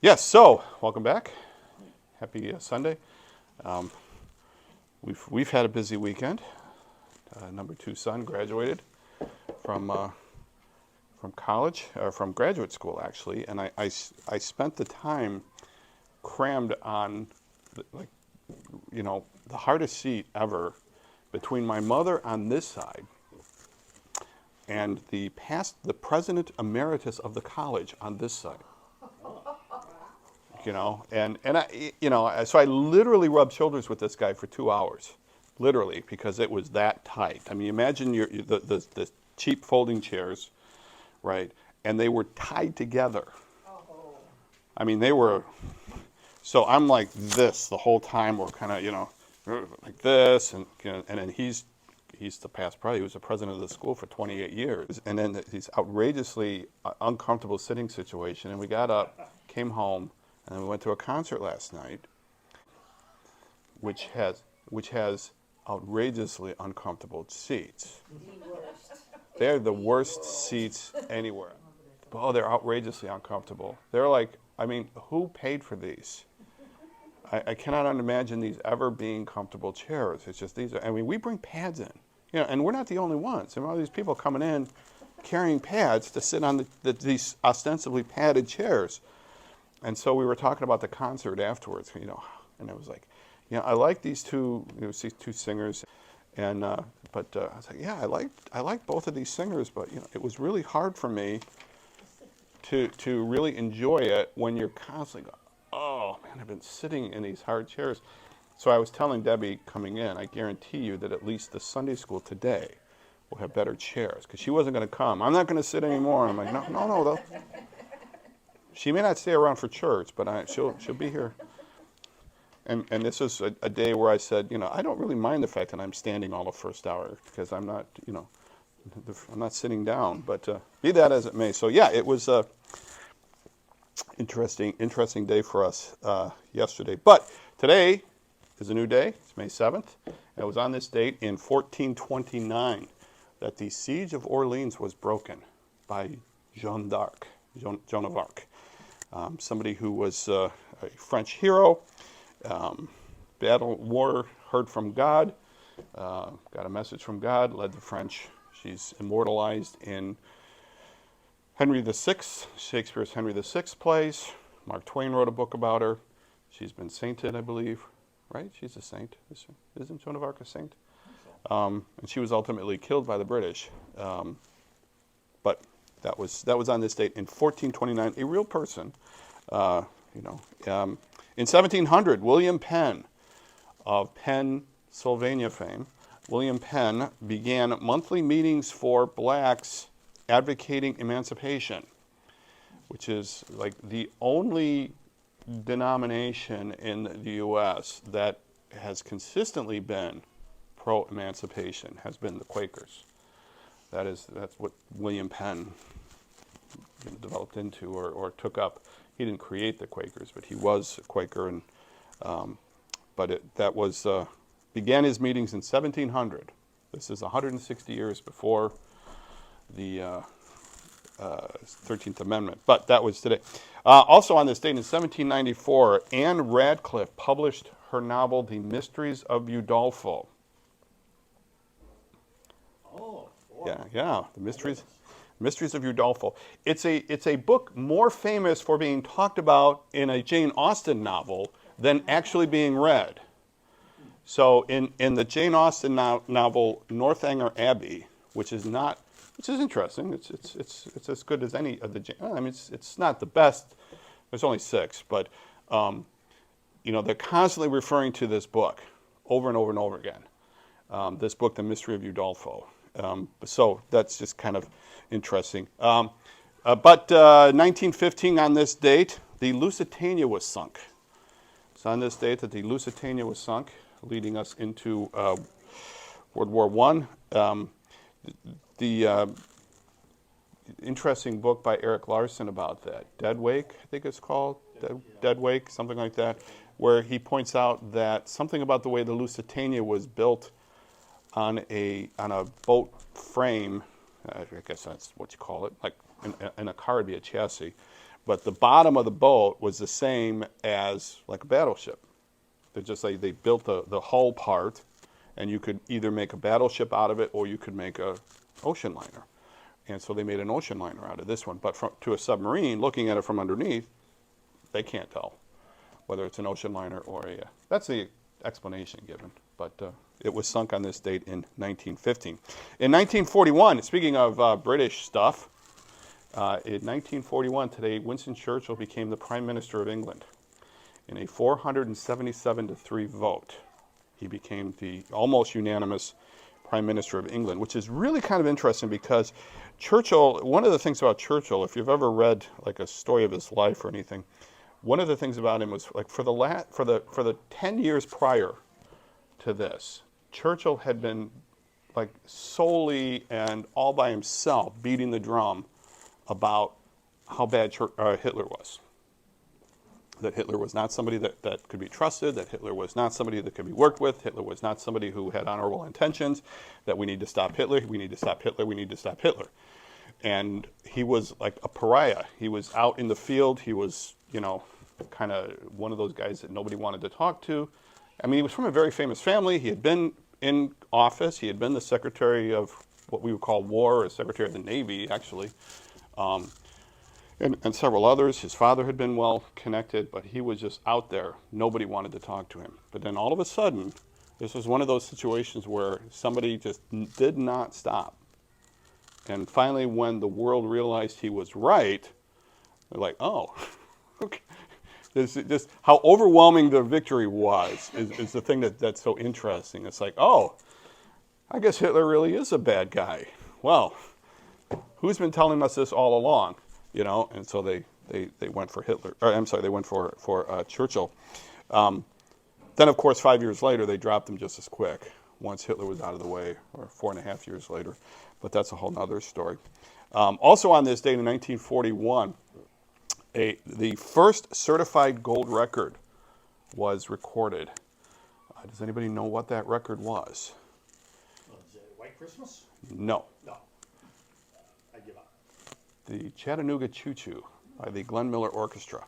Yes, so welcome back. Happy Sunday. Um, we've had a busy weekend. Number two son graduated from from college, or from graduate school actually, and I spent the time crammed on like the hardest seat ever between my mother on this side and the president emeritus of the college on this side. And so I literally rubbed shoulders with this guy for 2 hours, literally, because it was that tight. I mean, imagine the cheap folding chairs, right? And they were tied together. I mean, they were. So I'm like this the whole time. We're kind of, like this, and then he's the past president. He was the president of the school for 28 years, and then these outrageously uncomfortable sitting situation. And we got up, came home. And we went to a concert last night, which has outrageously uncomfortable seats. They're the worst seats anywhere. Oh, they're outrageously uncomfortable. They're like, I mean, who paid for these? I cannot imagine these ever being comfortable chairs. It's just these are. I mean, we bring pads in, and we're not the only ones. There are all these people coming in, carrying pads to sit on these ostensibly padded chairs. And so we were talking about the concert afterwards, and it was like, I like these two singers, and but I was like, yeah, I like both of these singers, but it was really hard for me to really enjoy it when you're constantly going, oh man, I've been sitting in these hard chairs. So I was telling Debbie coming in, I guarantee you that at least the Sunday school today will have better chairs, because she wasn't going to come. I'm not going to sit anymore. And I'm like, no. She may not stay around for church, but she'll be here. And this is a day where I said, I don't really mind the fact that I'm standing all the first hour, because I'm not, I'm not sitting down. But be that as it may. So yeah, it was a interesting day for us yesterday. But today is a new day. It's May 7th. And it was on this date in 1429 that the siege of Orleans was broken by Joan of Arc. Somebody who was a French hero, war, heard from God, got a message from God, led the French. She's immortalized in Henry VI, Shakespeare's Henry VI plays. Mark Twain wrote a book about her. She's been sainted, I believe, right? She's a saint. Isn't Joan of Arc a saint? And she was ultimately killed by the British. But that was on this date in 1429. A real person, in 1700, William Penn, of Pennsylvania fame, William Penn began monthly meetings for blacks advocating emancipation, which is like the only denomination in the U.S. that has consistently been pro-emancipation, has been the Quakers. That's what William Penn developed into or took up. He didn't create the Quakers, but he was a Quaker, and began his meetings in 1700. This is 160 years before the 13th Amendment, but that was today. Also on this date in 1794, Anne Radcliffe published her novel, The Mysteries of Udolpho. Oh, boy. Yeah, The Mysteries of Udolpho. It's a book more famous for being talked about in a Jane Austen novel than actually being read. So in the Jane Austen novel Northanger Abbey, which is interesting. It's as good as any of the. I mean, it's not the best. There's only 6, but they're constantly referring to this book over and over and over again. This book, The Mystery of Udolpho. So that's just kind of interesting. But 1915, on this date, the Lusitania was sunk. It's on this date that the Lusitania was sunk, leading us into World War I. The interesting book by Eric Larson about that, Dead Wake, I think it's called, Dead Wake, something like that, where he points out that something about the way the Lusitania was built on a boat frame, I guess that's what you call it, like in a car would be a chassis, but the bottom of the boat was the same as like a battleship. They're just like they built the hull part, and you could either make a battleship out of it or you could make a ocean liner. And so they made an ocean liner out of this one. But to a submarine, looking at it from underneath, they can't tell whether it's an ocean liner or a. That's the explanation given. But it was sunk on this date in 1915. In 1941, speaking of British stuff, in 1941, today, Winston Churchill became the Prime Minister of England. In a 477-3 vote, he became the almost unanimous Prime Minister of England, which is really kind of interesting because Churchill, one of the things about Churchill, if you've ever read like a story of his life or anything, one of the things about him was like for the 10 years prior to this, Churchill had been like solely and all by himself beating the drum about how bad Hitler was. That Hitler was not somebody that could be trusted, that Hitler was not somebody that could be worked with, Hitler was not somebody who had honorable intentions, that we need to stop Hitler, we need to stop Hitler, we need to stop Hitler. And he was like a pariah. He was out in the field, he was, kind of one of those guys that nobody wanted to talk to. I mean, he was from a very famous family, he had been in office, he had been the Secretary of what we would call war, or Secretary of the Navy, actually. And several others. His father had been well connected, but he was just out there. Nobody wanted to talk to him. But then all of a sudden, this was one of those situations where somebody just did not stop. And finally, when the world realized he was right, they're like, oh, okay. Just how overwhelming the victory was is the thing that's so interesting. It's like, oh, I guess Hitler really is a bad guy. Well, who's been telling us this all along? And so they went for Hitler. Or, I'm sorry, they went for Churchill. Then, of course, 5 years later, they dropped him just as quick once Hitler was out of the way, or 4.5 years later. But that's a whole other story. Also on this date in 1941, the first certified gold record was recorded. Does anybody know what that record was? Was it White Christmas? No. No. I give up. The Chattanooga Choo Choo by the Glenn Miller Orchestra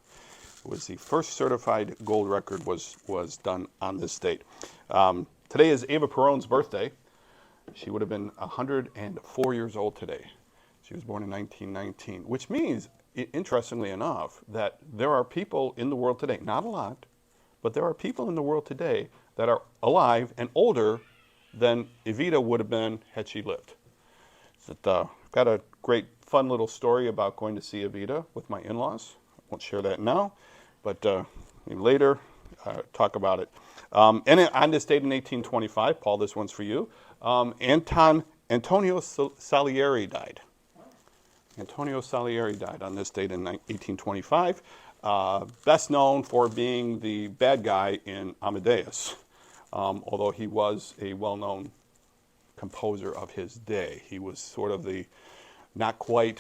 was the first certified gold record was done on this date. Today is Ava Perón's birthday. She would have been 104 years old today. She was born in 1919, which means, interestingly enough, that there are people in the world today, not a lot, but there are people in the world today that are alive and older than Evita would have been had she lived. Got a great, fun little story about going to see Evita with my in-laws. I won't share that now, but later talk about it. And on this date in 1825, Paul, this one's for you, Antonio Salieri died. Antonio Salieri died on this date in 1825, best known for being the bad guy in Amadeus, although he was a well-known composer of his day. He was sort of the not quite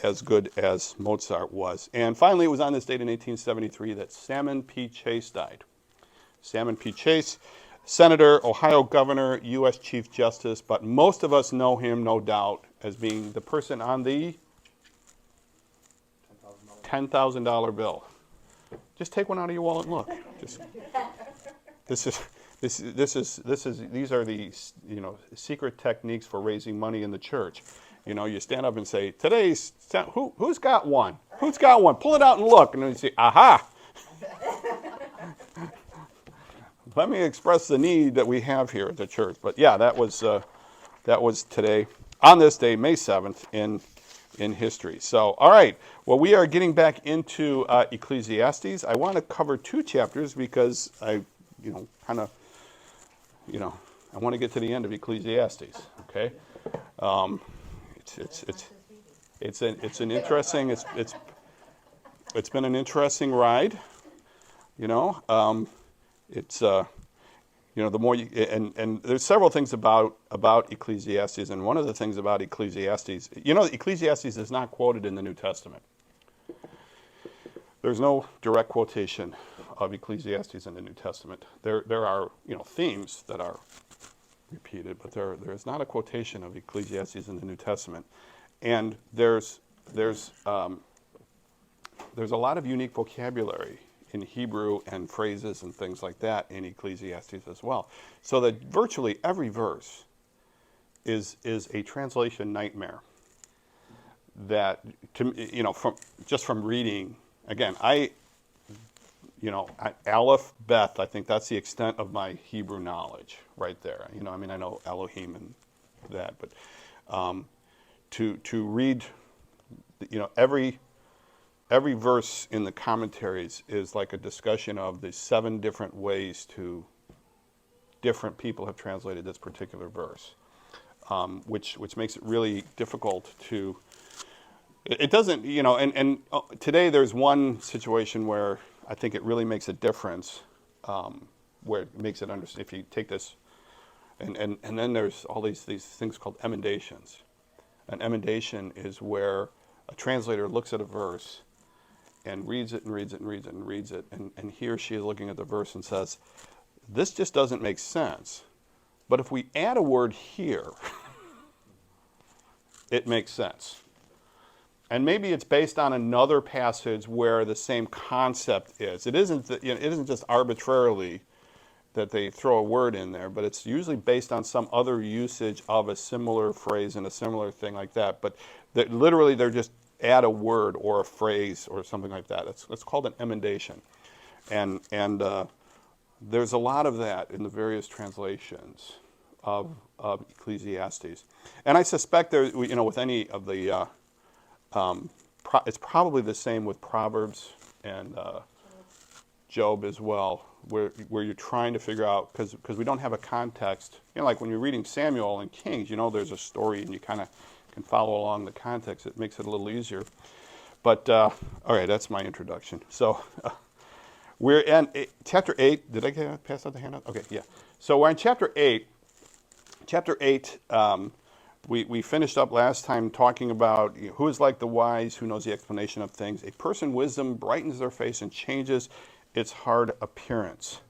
as good as Mozart was. And finally, it was on this date in 1873 that Salmon P. Chase died. Salmon P. Chase, Senator, Ohio Governor, U.S. Chief Justice, but most of us know him, no doubt, as being the person on the $10,000 bill. Just take one out of your wallet and look. These are the secret techniques for raising money in the church. You stand up and say, who's got one? Who's got one? Pull it out and look, and then you say, aha. Let me express the need that we have here at the church. But yeah, that was today, on this day, May 7th, in history. So, all right. Well, we are getting back into Ecclesiastes. I want to cover two chapters because I want to get to the end of Ecclesiastes. Okay. It's been an interesting ride. The more you, and there's several things about Ecclesiastes, and one of the things about Ecclesiastes, Ecclesiastes is not quoted in the New Testament. There's no direct quotation of Ecclesiastes in the New Testament. There are themes that are repeated, but there is not a quotation of Ecclesiastes in the New Testament. And there's there's a lot of unique vocabulary in Hebrew and phrases and things like that in Ecclesiastes as well. So that virtually every verse is a translation nightmare. That from reading again, Aleph, Beth, I think that's the extent of my Hebrew knowledge right there. I know Elohim and that, but to read, every verse in the commentaries is like a discussion of the 7 different ways to different people have translated this particular verse, which makes it really difficult to. It doesn't, and today there's one situation where I think it really makes a difference, where it makes it understand. If you take this, and then there's all these things called emendations. An emendation is where a translator looks at a verse and reads it and reads it and reads it and reads it, and he or she is looking at the verse and says, this just doesn't make sense. But if we add a word here, it makes sense. And maybe it's based on another passage where the same concept is. It isn't just arbitrarily that they throw a word in there, but it's usually based on some other usage of a similar phrase and a similar thing like that. But literally they're just add a word or a phrase or something like that. It's called an emendation. And there's a lot of that in the various translations of Ecclesiastes. And I suspect with any of the it's probably the same with Proverbs and Job as well, where you're trying to figure out, because we don't have a context. Like when you're reading Samuel and Kings, there's a story and you kind of can follow along the context. It makes it a little easier. But all right, that's my introduction. So we're in chapter 8. Did I pass out the handout? Okay, yeah. So we're in chapter 8. Chapter 8. We finished up last time talking about who is like the wise, who knows the explanation of things. A person wisdom brightens their face and changes its hard appearance.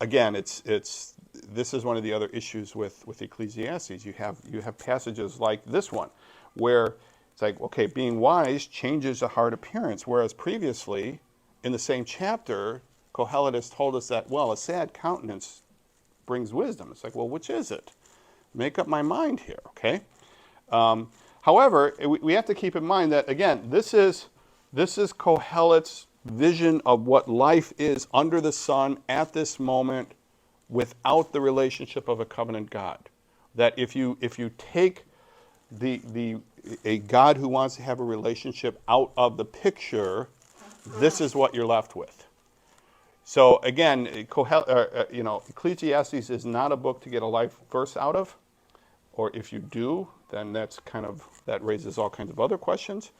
Again, this is one of the other issues with Ecclesiastes. You have passages like this one, where it's like, okay, being wise changes a hard appearance, whereas previously in the same chapter, Qohelet has told us that, well, a sad countenance brings wisdom. It's like, well, which is it? Make up my mind here, okay? However, we have to keep in mind that, again, this is Qohelet's vision of what life is under the sun at this moment without the relationship of a covenant God. That if you take a God who wants to have a relationship out of the picture, this is what you're left with. So again, Ecclesiastes is not a book to get a life verse out of, or if you do, then that raises all kinds of other questions.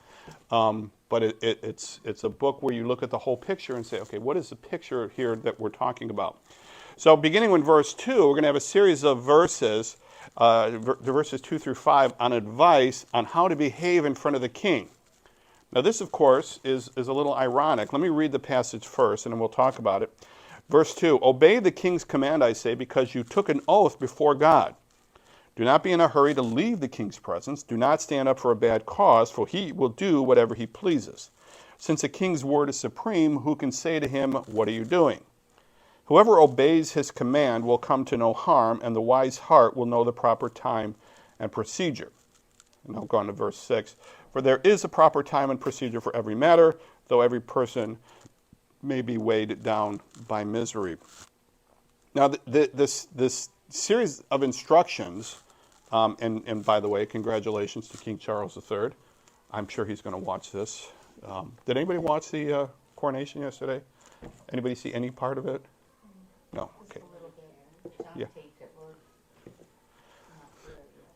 But it's a book where you look at the whole picture and say, okay, what is the picture here that we're talking about? So beginning with verse 2, we're going to have a series of verses, verses 2 through 5, on advice on how to behave in front of the king. Now this, of course, is a little ironic. Let me read the passage first, and then we'll talk about it. Verse 2, obey the king's command, I say, because you took an oath before God. Do not be in a hurry to leave the king's presence. Do not stand up for a bad cause, for he will do whatever he pleases. Since a king's word is supreme, who can say to him, what are you doing? Whoever obeys his command will come to no harm, and the wise heart will know the proper time and procedure. And I'll go on to verse 6. For there is a proper time and procedure for every matter, though every person may be weighed down by misery. Now, this series of instructions, and by the way, congratulations to King Charles III. I'm sure he's going to watch this. Did anybody watch the coronation yesterday? Anybody see any part of it? No? Okay. Yeah.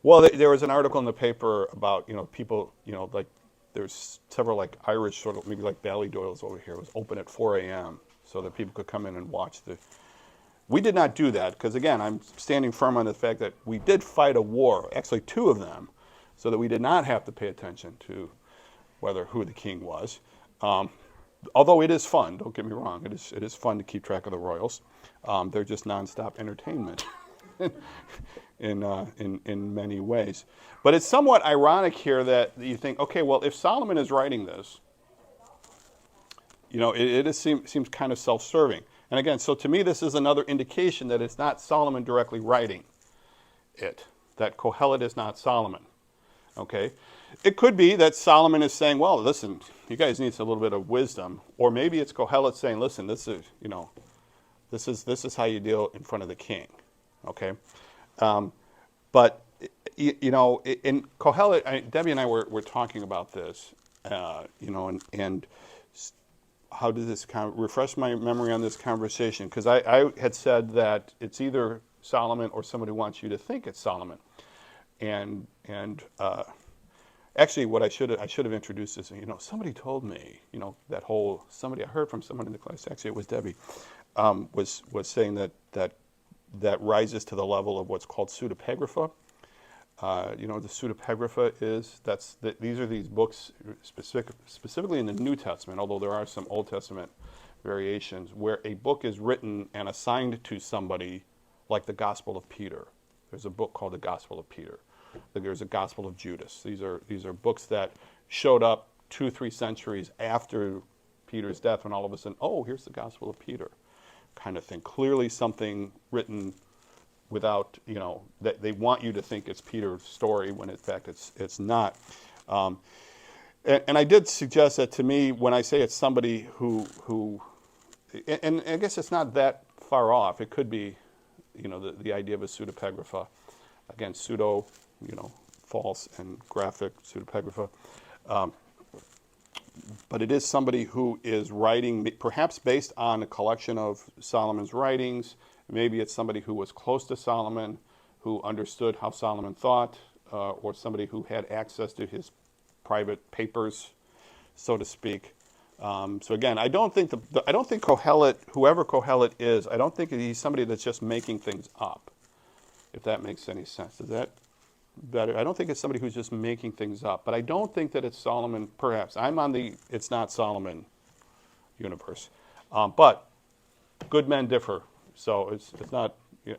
Well, there was an article in the paper about, people, like there's several like Irish sort of, maybe like Ballydoyle's over here, was open at 4 a.m. so that people could come in and watch the. We did not do that because, again, I'm standing firm on the fact that we did fight a war, actually 2 of them, so that we did not have to pay attention to who the king was. Although it is fun, don't get me wrong, it is fun to keep track of the royals. They're just nonstop entertainment. in many ways. But it's somewhat ironic here that you think, okay, well, if Solomon is writing this, it seems kind of self-serving. And again, so to me, this is another indication that it's not Solomon directly writing it, that Qohelet is not Solomon. Okay? It could be that Solomon is saying, well, listen, you guys need a little bit of wisdom. Or maybe it's Qohelet saying, listen, this is how you deal in front of the king. Okay? But, in Qohelet, Debbie and I were talking about this, and how did this refresh my memory on this conversation? Because I had said that it's either Solomon or somebody wants you to think it's Solomon. And actually, what I should have introduced is, somebody told me, I heard from someone in the class, actually it was Debbie, was saying that rises to the level of what's called pseudepigrapha. The pseudepigrapha is, these are these books specifically in the New Testament, although there are some Old Testament variations, where a book is written and assigned to somebody, like the Gospel of Peter. There's a book called the Gospel of Peter. There's a Gospel of Judas. These are books that showed up 2-3 centuries after Peter's death, and all of a sudden, oh, here's the Gospel of Peter, kind of thing. Clearly something written without, that they want you to think it's Peter's story when in fact it's not. And I did suggest that to me, when I say it's somebody who and I guess it's not that far off. It could be, the idea of a pseudepigrapha. Again, pseudo, false, and graphic pseudepigrapha. But it is somebody who is writing, perhaps based on a collection of Solomon's writings. Maybe it's somebody who was close to Solomon, who understood how Solomon thought, or somebody who had access to his private papers, so to speak. So again, I don't think Qohelet, whoever Qohelet is, I don't think he's somebody that's just making things up, if that makes any sense. Is that better? I don't think it's somebody who's just making things up, but I don't think that it's Solomon, perhaps. I'm on the it's not Solomon universe. But good men differ, so it's not,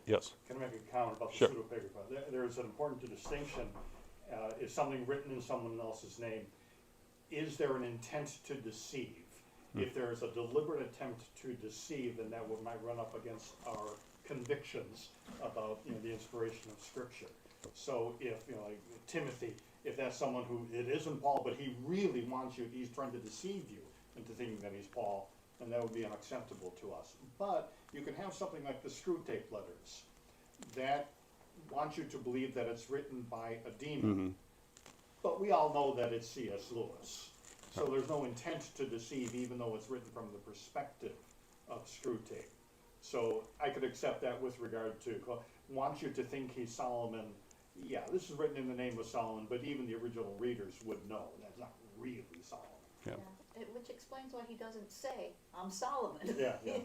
yes. Can I make a comment about the Sure. pseudepigrapha? There is an important distinction. Is something written in someone else's name? Is there an intent to deceive? If there is a deliberate attempt to deceive, then that might run up against our convictions about the inspiration of Scripture. So if like Timothy, if that's someone who it isn't Paul, but he really wants you, he's trying to deceive you into thinking that he's Paul, then that would be unacceptable to us. But you can have something like the screw tape letters that want you to believe that it's written by a demon. But we all know that it's C.S. Lewis. So there's no intent to deceive, even though it's written from the perspective of screw tape. So I could accept that with regard to, wants you to think he's Solomon. Yeah, this is written in the name of Solomon, but even the original readers would know that's not really Solomon. Yeah. Which explains why he doesn't say, I'm Solomon. Yeah. Okay.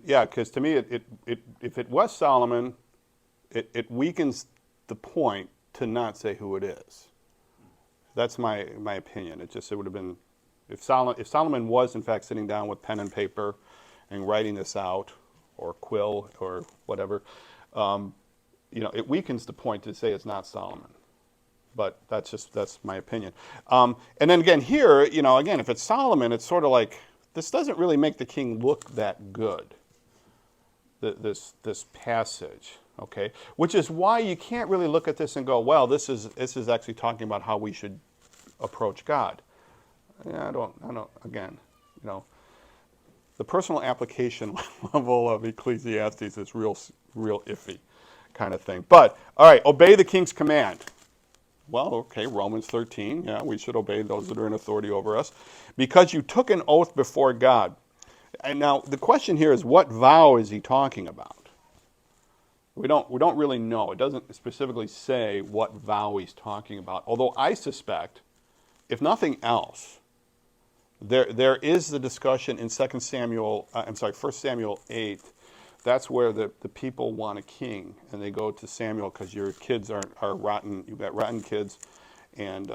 Yeah. Because to me, if it was Solomon, it weakens the point to not say who it is. That's my opinion. It would have been, if Solomon was in fact sitting down with pen and paper and writing this out, or quill or whatever, it weakens the point to say it's not Solomon. But that's my opinion. And then again here, again, if it's Solomon, it's sort of like, this doesn't really make the king look that good. This passage, okay, which is why you can't really look at this and go, well, this is actually talking about how we should approach God. I don't. Again, the personal application level of Ecclesiastes is real iffy, kind of thing. But all right, obey the king's command. Well, okay, Romans 13. Yeah, we should obey those that are in authority over us, because you took an oath before God. And now the question here is, what vow is he talking about? We don't really know. It doesn't specifically say what vow he's talking about. Although I suspect, if nothing else, there is the discussion in 1 Samuel 8. That's where the people want a king, and they go to Samuel because your kids are rotten. You've got rotten kids, and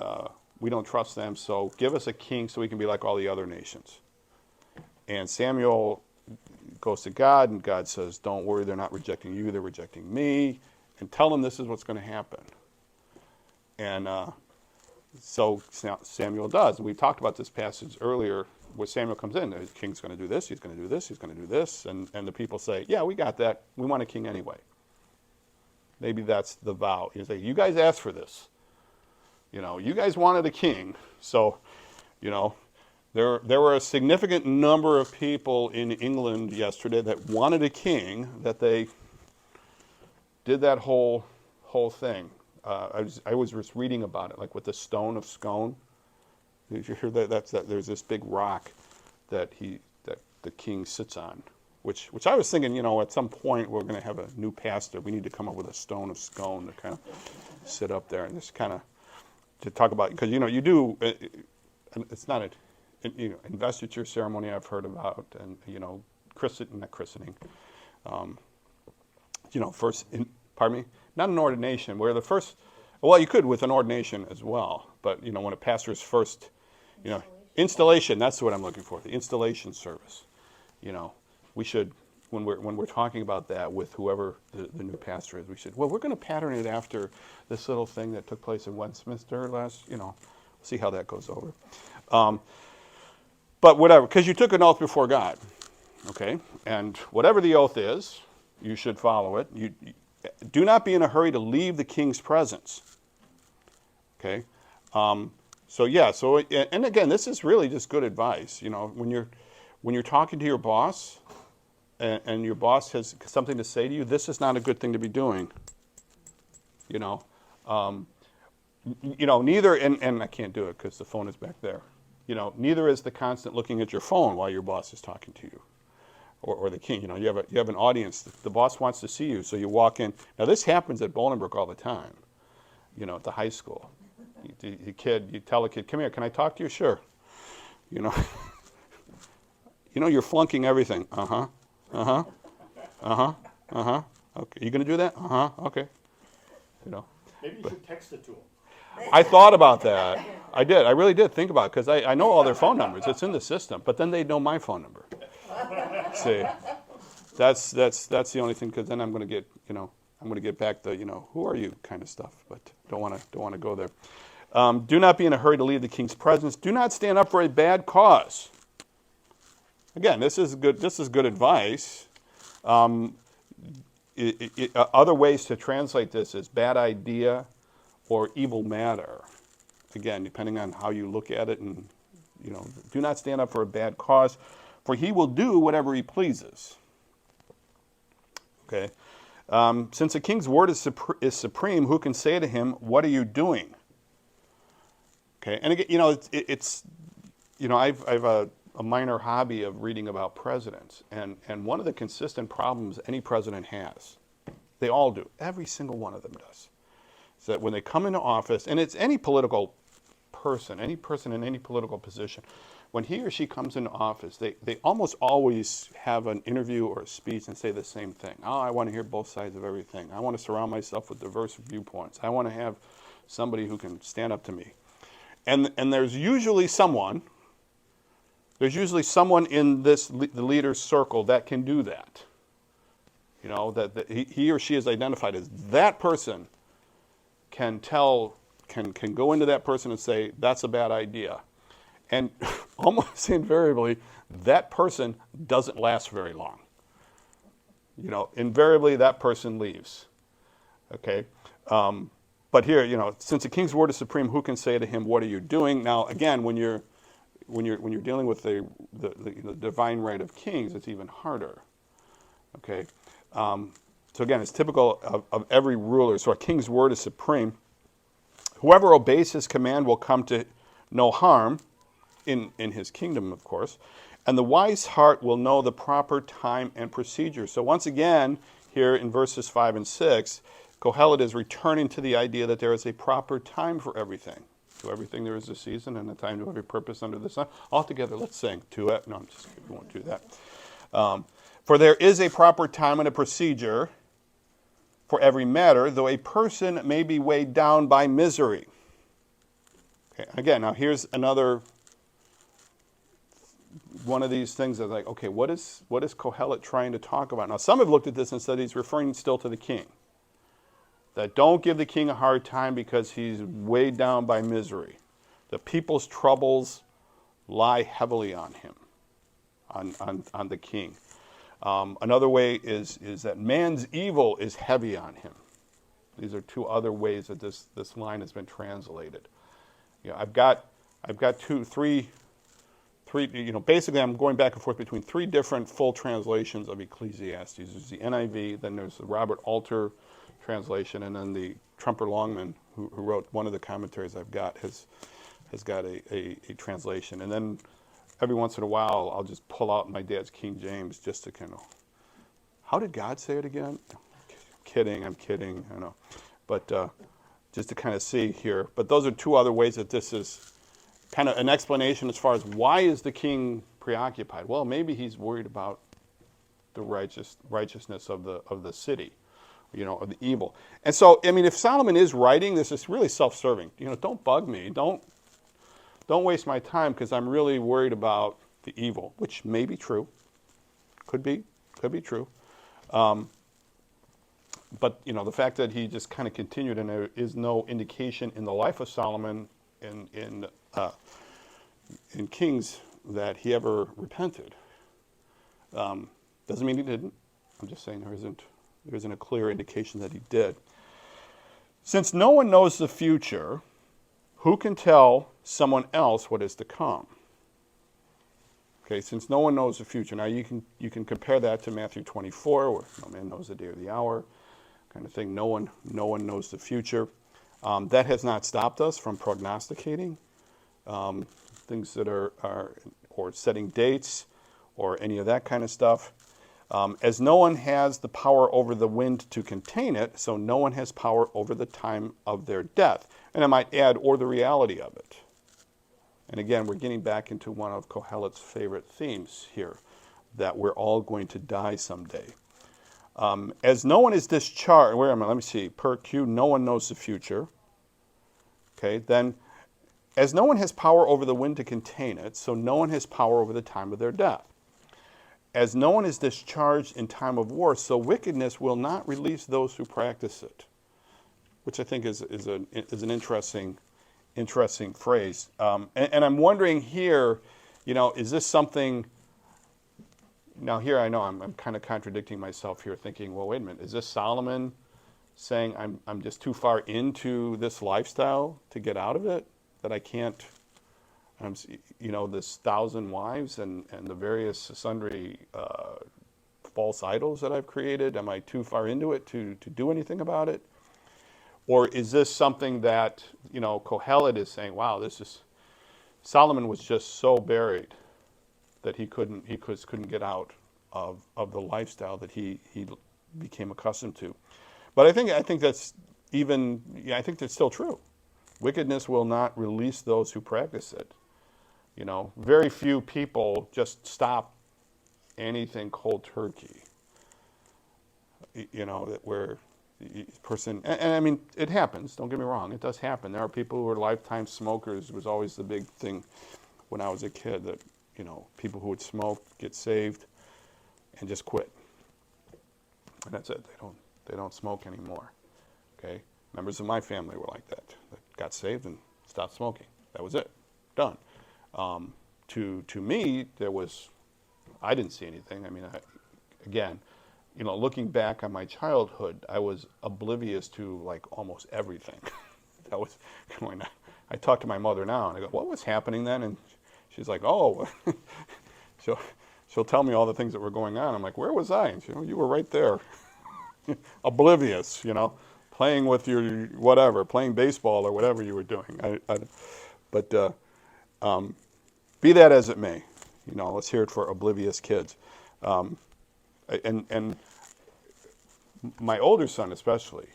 we don't trust them. So give us a king so we can be like all the other nations. And Samuel goes to God, and God says, don't worry, they're not rejecting you, they're rejecting me, and tell them this is what's going to happen. And so Samuel does. And we talked about this passage earlier where Samuel comes in. The king's going to do this, he's going to do this, he's going to do this. And the people say, yeah, we got that. We want a king anyway. Maybe that's the vow. You say, you guys asked for this. You guys wanted a king. So, there were a significant number of people in England yesterday that wanted a king, that they did that whole thing. I was just reading about it, like with the stone of Scone. Did you hear that? There's this big rock that the king sits on, which I was thinking, at some point we're going to have a new pastor. We need to come up with a stone of Scone to kind of sit up there and just kind of to talk about, because you do. It's not a investiture ceremony I've heard about, and not christening. Pardon me, not an ordination. Where the first, well, you could with an ordination as well, but when a pastor's first, installation. That's what I'm looking for. The installation service. We should, when we're talking about that with whoever the new pastor is, we should. Well, we're going to pattern it after this little thing that took place in Westminster last. See how that goes over. But whatever, because you took an oath before God, okay? And whatever the oath is, you should follow it. You do not be in a hurry to leave the king's presence, okay? And again, this is really just good advice. When you're talking to your boss, and your boss has something to say to you, this is not a good thing to be doing. Neither, and I can't do it because the phone is back there. Neither is the constant looking at your phone while your boss is talking to you, or the king. You have an audience. The boss wants to see you, so you walk in. Now this happens at Bolingbroke all the time. At the high school, you tell a kid, "Come here, can I talk to you?" Sure. You're flunking everything. Okay, you gonna do that? Okay. Maybe you should text it to them. I thought about that. I did. I really did think about it because I know all their phone numbers. It's in the system. But then they know my phone number. See, that's the only thing, because then I'm going to get back the who are you kind of stuff. But don't want to go there. Do not be in a hurry to leave the king's presence. Do not stand up for a bad cause. Again, this is good advice. Other ways to translate this is bad idea or evil matter. Again, depending on how you look at it, and do not stand up for a bad cause, for he will do whatever he pleases. Okay, since the king's word is supreme, who can say to him, "What are you doing?" Okay, and again, I've a minor hobby of reading about presidents, and one of the consistent problems any president has, they all do, every single one of them does, is that when they come into office, and it's any political person in any political position, when he or she comes into office, they almost always have an interview or a speech and say the same thing. I want to hear both sides of everything. I want to surround myself with diverse viewpoints. I want to have somebody who can stand up to me. And there's usually someone in the leader's circle that can do that. That he or she is identified as that person can go into that person and say, that's a bad idea. And almost invariably, that person doesn't last very long. Invariably that person leaves. Okay? But here, since the king's word is supreme, who can say to him, "What are you doing?" Now, again, when you're dealing with the divine right of kings, it's even harder. Okay, so again, it's typical of every ruler. So a king's word is supreme. Whoever obeys his command will come to no harm in his kingdom, of course. And the wise heart will know the proper time and procedure. So once again, here in verses 5 and 6, Qohelet is returning to the idea that there is a proper time for everything. To everything there is a season and a time to every purpose under the sun. All together, let's sing. To it. No, I'm just kidding. We won't do that. For there is a proper time and a procedure for every matter, though a person may be weighed down by misery. Okay, again, now here's another one of these things that's like, okay, what is Qohelet trying to talk about? Now, some have looked at this and said he's referring still to the king. That don't give the king a hard time because he's weighed down by misery. The people's troubles lie heavily on him, on the king. Another way is that man's evil is heavy on him. These are two other ways that this line has been translated. You know, I've got three. You know, basically, I'm going back and forth between three different full translations of Ecclesiastes. There's the NIV, then there's the Robert Alter translation, and then the Trumper Longman, who wrote one of the commentaries I've got, has got a translation. And then every once in a while, I'll just pull out my dad's King James just to kind of, how did God say it again? I'm kidding, I know. But just to kind of see here. But those are two other ways that this is kind of an explanation as far as why is the king preoccupied? Well, maybe he's worried about the righteousness of the city, you know, of the evil. And so, I mean, if Solomon is writing this, is really self-serving. You know, don't bug me. Don't waste my time because I'm really worried about the evil, which may be true. Could be true. But, you know, the fact that he just kind of continued, and there is no indication in the life of Solomon in Kings that he ever repented. Doesn't mean he didn't. I'm just saying there isn't a clear indication that he did. Since no one knows the future, who can tell someone else what is to come? Okay, since no one knows the future. Now you can compare that to Matthew 24, where no man knows the day or the hour, kind of thing. No one knows the future. That has not stopped us from prognosticating things that are or setting dates or any of that kind of stuff. As no one has the power over the wind to contain it, so no one has power over the time of their death. And I might add, or the reality of it. And again, we're getting back into one of Qohelet's favorite themes here, that we're all going to die someday. As no one is discharged, where am I? Let me see. Per Q, no one knows the future. Okay, then, as no one has power over the wind to contain it, so no one has power over the time of their death. As no one is discharged in time of war, so wickedness will not release those who practice it. Which I think is an interesting phrase. And I'm wondering here, you know, is this something? Now here I know I'm kind of contradicting myself here, thinking, well, wait a minute, is this Solomon saying I'm just too far into this lifestyle to get out of it, that I can't, you know, this 1,000 wives and the various sundry false idols that I've created, am I too far into it to do anything about it? Or is this something that, you know, Qohelet is saying, wow, Solomon was just so buried that he couldn't get out of the lifestyle that he became accustomed to. But I think that's I think that's still true. Wickedness will not release those who practice it. You know, very few people just stop anything cold turkey. You know, that where person, and I mean, it happens, don't get me wrong, it does happen. There are people who are lifetime smokers. It was always the big thing when I was a kid that, you know, people who would smoke get saved and just quit. And that's it. They don't smoke anymore. Okay? Members of my family were like that. They got saved and stopped smoking. That was it. Done. To me, I didn't see anything. I mean, again, you know, looking back on my childhood, I was oblivious to like almost everything that was going on. I talk to my mother now and I go, what was happening then? And she's like, oh, she'll tell me all the things that were going on. I'm like, where was I? And she, you were right there. Oblivious, you know, playing with your whatever, playing baseball or whatever you were doing. But be that as it may, you know, let's hear it for oblivious kids. And my older son especially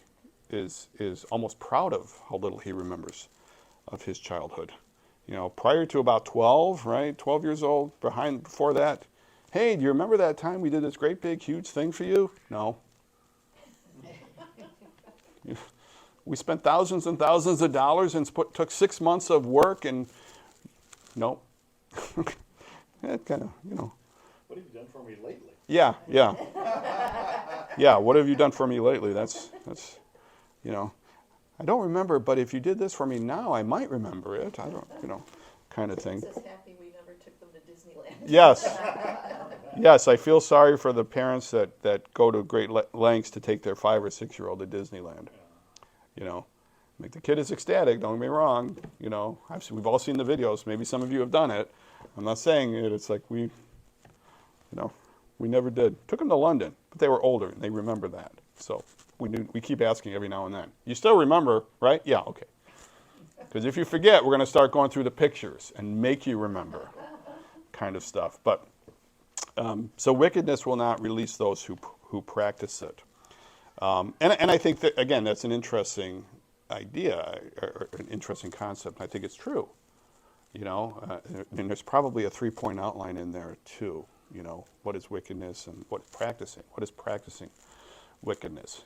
is almost proud of how little he remembers of his childhood. You know, prior to about 12, right, 12 years old, before that, hey, do you remember that time we did this great big huge thing for you? No. We spent thousands and thousands of dollars and took 6 months of work and nope. it kind of, you know. What have you done for me lately? Yeah, yeah. Yeah, what have you done for me lately? That's, you know, I don't remember, but if you did this for me now, I might remember it. I don't, you know, kind of thing. It says happy we never took them to Disneyland. Yes. Yes, I feel sorry for the parents that go to great lengths to take their 5 or 6-year-old to Disneyland. You know, make the kid is ecstatic, don't get me wrong. You know, we've all seen the videos. Maybe some of you have done it. I'm not saying it. It's like you know, we never did. Took them to London, but they were older and they remember that. So we keep asking every now and then. You still remember, right? Yeah, okay. Because if you forget, we're going to start going through the pictures and make you remember kind of stuff. But so wickedness will not release those who practice it. And I think that, again, that's an interesting idea or an interesting concept. I think it's true. You know, and there's probably a 3-point outline in there too. You know, what is wickedness and what is practicing? What is practicing wickedness?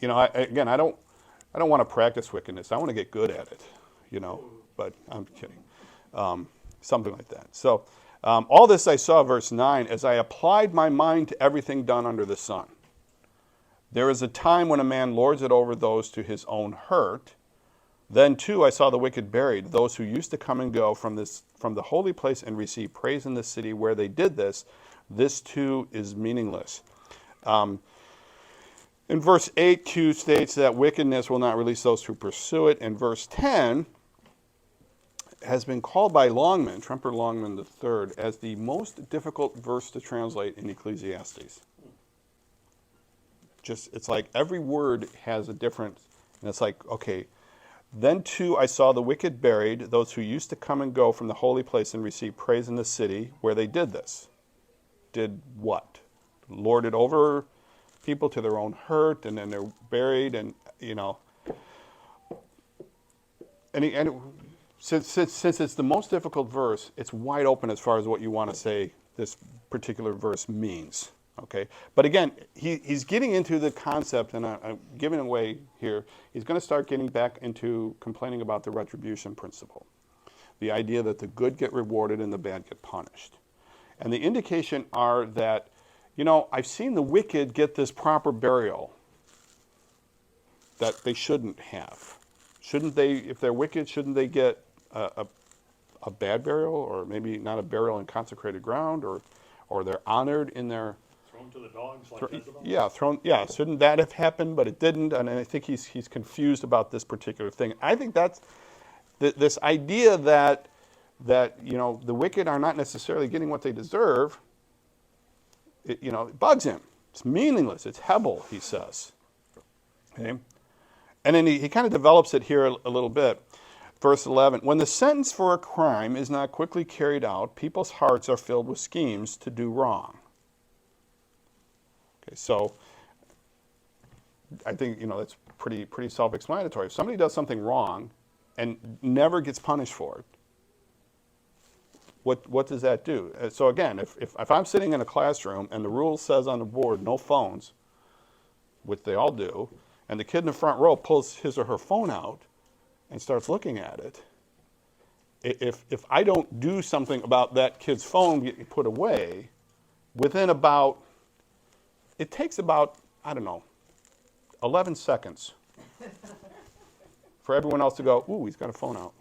You know, I don't want to practice wickedness. I want to get good at it. You know, but I'm kidding. Something like that. So all this I saw, verse 9, as I applied my mind to everything done under the sun. There is a time when a man lords it over those to his own hurt. Then, too, I saw the wicked buried, those who used to come and go from the holy place and receive praise in the city where they did this. This, too, is meaningless. In verse 8, Q states that wickedness will not release those who pursue it. And verse 10 has been called by Longman, Tremper Longman III, as the most difficult verse to translate in Ecclesiastes. It's like every word has a different, and it's like, okay, then too I saw the wicked buried, those who used to come and go from the holy place and receive praise in the city where they did this. Did what? Lorded over people to their own hurt, and then they're buried, and, you know. Since it's the most difficult verse, it's wide open as far as what you want to say this particular verse means. Okay, but again, he's getting into the concept, and I'm giving away here. He's going to start getting back into complaining about the retribution principle, the idea that the good get rewarded and the bad get punished. And the indication are that, you know, I've seen the wicked get this proper burial that they shouldn't have. Shouldn't they, if they're wicked, shouldn't they get a bad burial, or maybe not a burial in consecrated ground, or they're honored in their... Thrown to the dogs like Jezebel? Yeah, shouldn't that have happened, but it didn't, and I think he's confused about this particular thing. I think that's this idea that you know, the wicked are not necessarily getting what they deserve. You know, it bugs him. It's meaningless. It's Hebel, he says. Okay? And then he kind of develops it here a little bit. Verse 11, when the sentence for a crime is not quickly carried out, people's hearts are filled with schemes to do wrong. Okay, so I think, you know, that's pretty self-explanatory. If somebody does something wrong and never gets punished for it, what does that do? So again, if I'm sitting in a classroom and the rule says on the board, no phones, which they all do, and the kid in the front row pulls his or her phone out and starts looking at it, if I don't do something about that kid's phone getting put away, within about, it takes about, I don't know, 11 seconds for everyone else to go, ooh, he's got a phone out.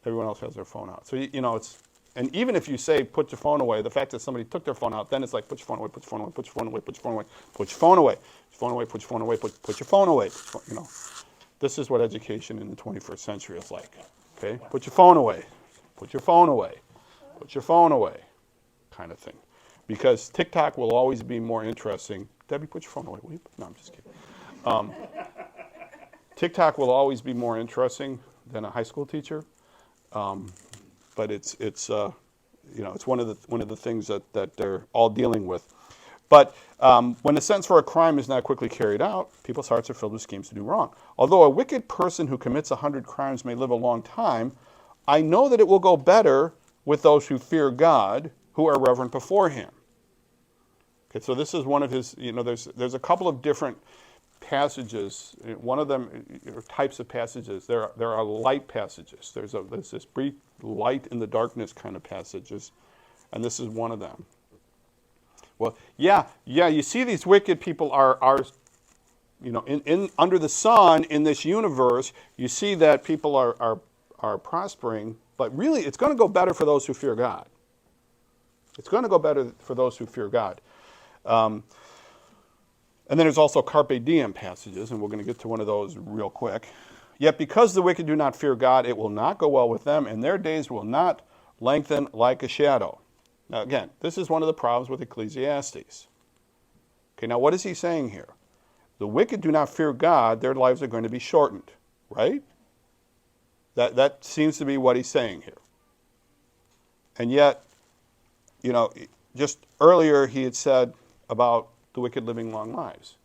Everyone else has their phone out. So, you know, it's, and even if you say put your phone away, the fact that somebody took their phone out, then it's like put your phone away, put your phone away, put your phone away, put your phone away, put your phone away, put your phone away, put your phone away, put your phone away. You know, this is what education in the 21st century is like. Okay, put your phone away, put your phone away, put your phone away, kind of thing. Because TikTok will always be more interesting. Debbie, put your phone away, will you? No, I'm just kidding. TikTok will always be more interesting than a high school teacher. But it's you know, it's one of the things that they're all dealing with. But when the sentence for a crime is not quickly carried out, people's hearts are filled with schemes to do wrong. Although a wicked person who commits 100 crimes may live a long time, I know that it will go better with those who fear God, who are reverent before Him. Okay, so this is one of his. You know, there's a couple of different passages. One of them, types of passages. There are light passages. There's this brief light in the darkness kind of passages, and this is one of them. Well, yeah, you see these wicked people are in under the sun in this universe, you see that people are prospering, but really it's going to go better for those who fear God. It's going to go better for those who fear God. And then there's also carpe diem passages, and we're going to get to one of those real quick. Yet because the wicked do not fear God, it will not go well with them, and their days will not lengthen like a shadow. Now again, this is one of the problems with Ecclesiastes. Okay, now what is he saying here? The wicked do not fear God, their lives are going to be shortened, right? That seems to be what he's saying here. And yet, just earlier he had said about the wicked living long lives,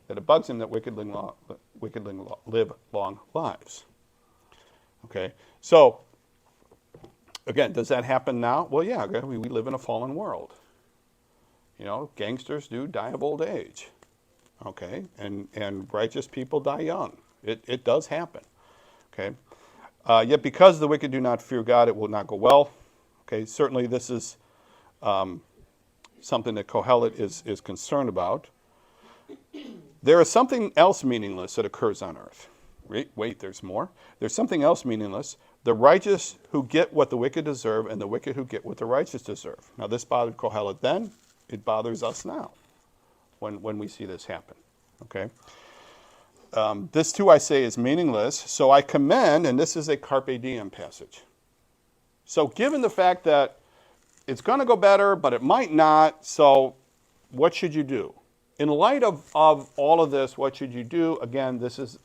that it bugs him that wicked live long lives. Okay, so again, does that happen now? Well, yeah, we live in a fallen world. Gangsters do die of old age. Okay, and righteous people die young. It does happen. Okay, yet because the wicked do not fear God, it will not go well. Okay, certainly this is something that Qohelet is concerned about. There is something else meaningless that occurs on earth. Wait, there's more. There's something else meaningless. The righteous who get what the wicked deserve, and the wicked who get what the righteous deserve. Now, this bothered Qohelet then. It bothers us now when we see this happen. Okay. This too, I say, is meaningless. So I commend, and this is a carpe diem passage. So given the fact that it's going to go better, but it might not, so what should you do? In light of all of this, what should you do? Again, this is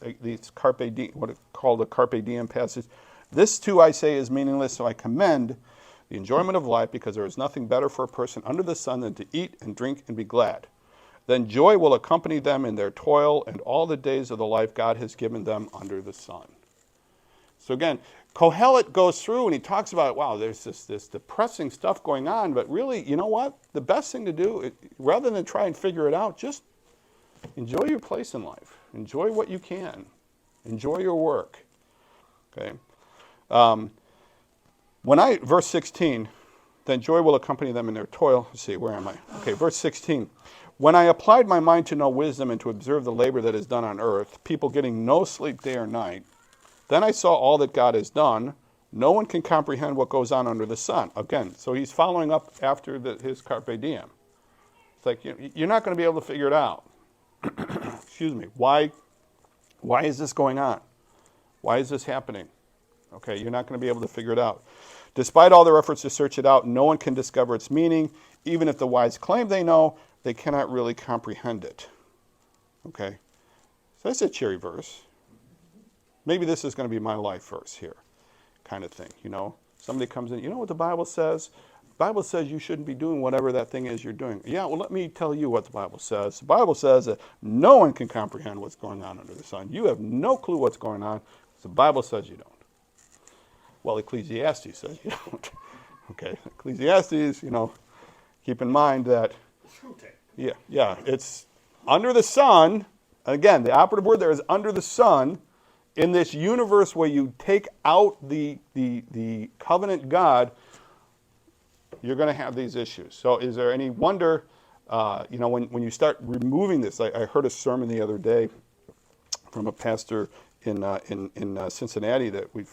carpe diem, what is called a carpe diem passage. This too, I say, is meaningless, so I commend the enjoyment of life, because there is nothing better for a person under the sun than to eat and drink and be glad. Then joy will accompany them in their toil and all the days of the life God has given them under the sun. So again, Qohelet goes through and he talks about, wow, there's this depressing stuff going on, but really, you know what? The best thing to do, rather than try and figure it out, just enjoy your place in life. Enjoy what you can. Enjoy your work. Okay. Verse 16, then joy will accompany them in their toil. Let's see, where am I? Okay, verse 16. When I applied my mind to know wisdom and to observe the labor that is done on earth, people getting no sleep day or night, then I saw all that God has done. No one can comprehend what goes on under the sun. Again, so he's following up after his carpe diem. It's like, you're not going to be able to figure it out. Excuse me. Why is this going on? Why is this happening? Okay, you're not going to be able to figure it out. Despite all their efforts to search it out, no one can discover its meaning. Even if the wise claim they know, they cannot really comprehend it. Okay, so that's a cheery verse. Maybe this is going to be my life verse here, kind of thing. Somebody comes in, you know what the Bible says? The Bible says you shouldn't be doing whatever that thing is you're doing. Yeah, well, let me tell you what the Bible says. The Bible says that no one can comprehend what's going on under the sun. You have no clue what's going on, because the Bible says you don't. Well, Ecclesiastes says you don't. Okay, Ecclesiastes, keep in mind that, yeah, it's under the sun. Again, the operative word there is under the sun. In this universe where you take out the covenant God, you're going to have these issues. So is there any wonder, when you start removing this? I heard a sermon the other day from a pastor in Cincinnati that we've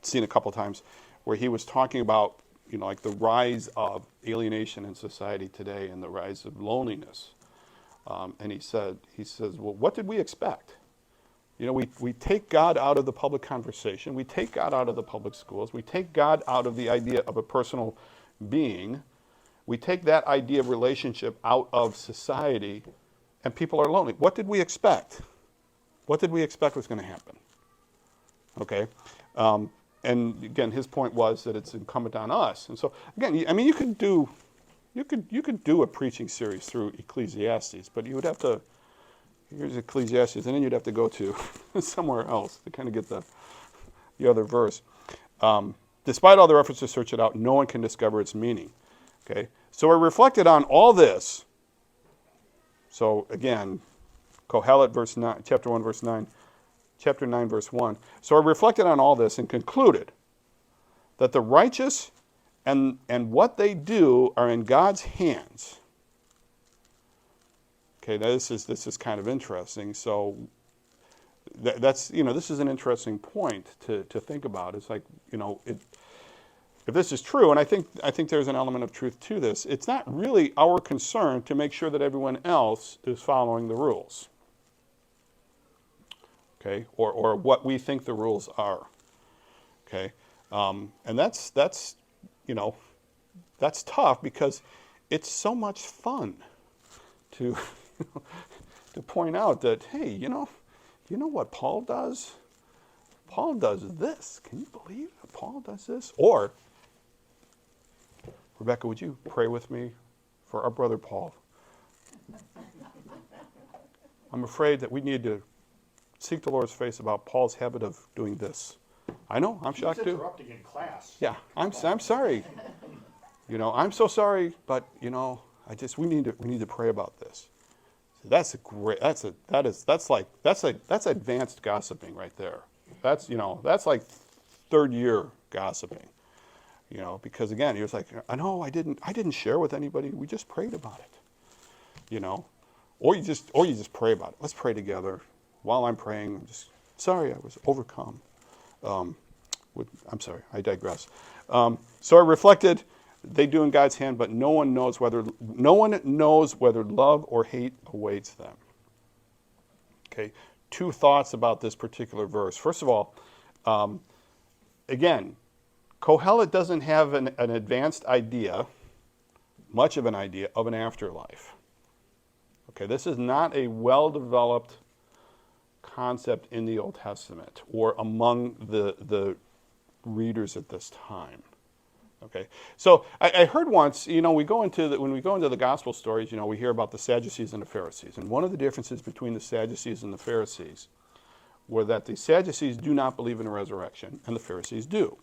seen a couple times, where he was talking about, like the rise of alienation in society today and the rise of loneliness. And he says, well, what did we expect? We take God out of the public conversation. We take God out of the public schools. We take God out of the idea of a personal being. We take that idea of relationship out of society, and people are lonely. What did we expect? What did we expect was going to happen? Okay. And again, his point was that it's incumbent on us. And so again, you could do a preaching series through Ecclesiastes, but you would have to. Here's Ecclesiastes, and then you'd have to go to somewhere else to kind of get the other verse. Despite all their efforts to search it out, no one can discover its meaning. Okay, so I reflected on all this. So again, Qohelet, chapter 1, verse 9, chapter 9, verse 1. So I reflected on all this and concluded that the righteous and what they do are in God's hands. Okay, now this is kind of interesting. So that's this is an interesting point to think about. It's like if this is true, and I think there's an element of truth to this, it's not really our concern to make sure that everyone else is following the rules. Okay, or what we think the rules are. Okay, and that's tough because it's so much fun to to point out that, hey, you know what Paul does? Paul does this. Can you believe that Paul does this? Or, Rebecca, would you pray with me for our brother Paul? I'm afraid that we need to seek the Lord's face about Paul's habit of doing this. I know, I'm shocked too. Interrupting in class. Yeah, I'm sorry. I'm so sorry, but we need to pray about this. So that's advanced gossiping right there. That's like third year gossiping. Because again, you're like, I know I didn't share with anybody. We just prayed about it. Or you just pray about it. Let's pray together. While I'm praying, I'm just sorry I was overcome. I'm sorry, I digress. So I reflected, they do in God's hand, but no one knows whether love or hate awaits them. Okay, 2 thoughts about this particular verse. First of all, again, Qohelet doesn't have an advanced idea, much of an idea, of an afterlife. Okay, this is not a well-developed concept in the Old Testament or among the readers at this time. Okay, so I heard once, when we go into the gospel stories, we hear about the Sadducees and the Pharisees, and one of the differences between the Sadducees and the Pharisees were that the Sadducees do not believe in a resurrection, and the Pharisees do.